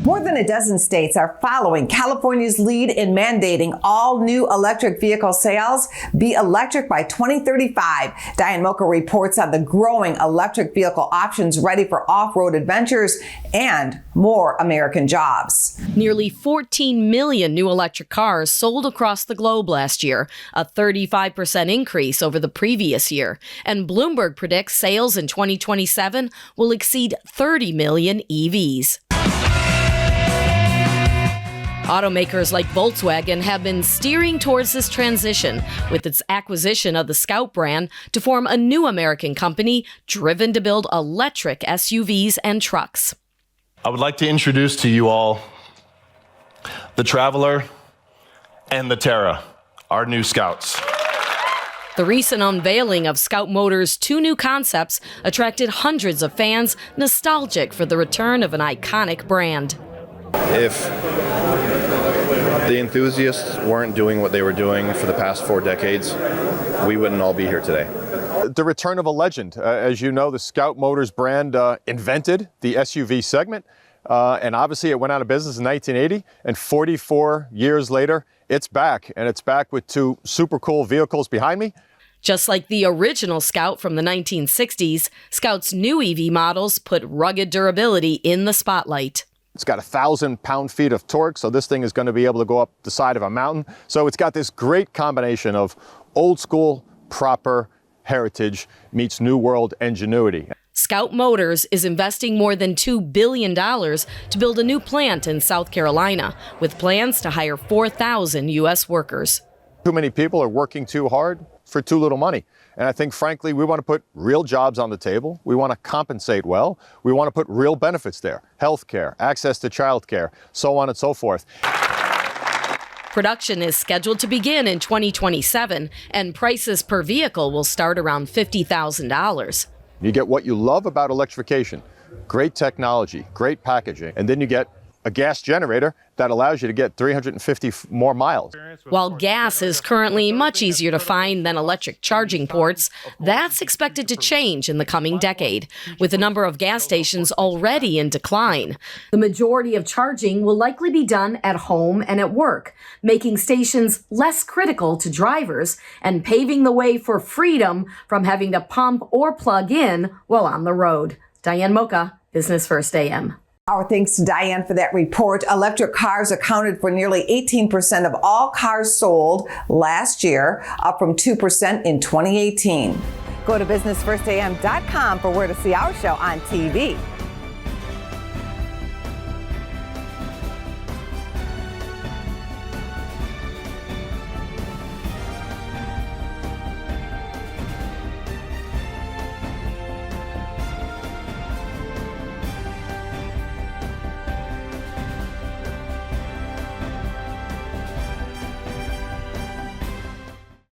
More than a dozen states are following California's lead in mandating all new electric vehicle sales be electric by 2035. Diane Moca reports on the growing electric vehicle options ready for off-road adventures and more American jobs. Nearly 14 million new electric cars sold across the globe last year, a 35% increase over the previous year. And Bloomberg predicts sales in 2027 will exceed 30 million EVs. Automakers like Volkswagen have been steering towards this transition with its acquisition of the Scout brand to form a new American company driven to build electric SUVs and trucks. I would like to introduce to you all the Traveler and the Terra, our new Scouts. The recent unveiling of Scout Motors' two new concepts attracted hundreds of fans nostalgic for the return of an iconic brand. If the enthusiasts weren't doing what they were doing for the past 4 decades, we wouldn't all be here today. The return of a legend. As you know, the Scout Motors brand invented the SUV segment, and obviously it went out of business in 1980, and 44 years later, it's back, and it's back with 2 super cool vehicles behind me. Just like the original Scout from the 1960s, Scout's new EV models put rugged durability in the spotlight. It's got 1,000 pound-feet of torque, so this thing is going to be able to go up the side of a mountain. So it's got this great combination of old-school, proper heritage meets new world ingenuity. Scout Motors is investing more than $2 billion to build a new plant in South Carolina, with plans to hire 4,000 U.S. workers. Too many people are working too hard for too little money. And I think, frankly, we want to put real jobs on the table. We want to compensate well. We want to put real benefits there. Health care, access to child care, so on and so forth. Production is scheduled to begin in 2027, and prices per vehicle will start around $50,000. You get what you love about electrification, great technology, great packaging, and then you get a gas generator that allows you to get 350 more miles. While gas is currently much easier to find than electric charging ports, that's expected to change in the coming decade, with the number of gas stations already in decline. The majority of charging will likely be done at home and at work, making stations less critical to drivers and paving the way for freedom from having to pump or plug in while on the road. Diane Moca, Business First AM. Our thanks to Diane for that report. Electric cars accounted for nearly 18% of all cars sold last year, up from 2% in 2018. Go to businessfirstam.com for where to see our show on TV.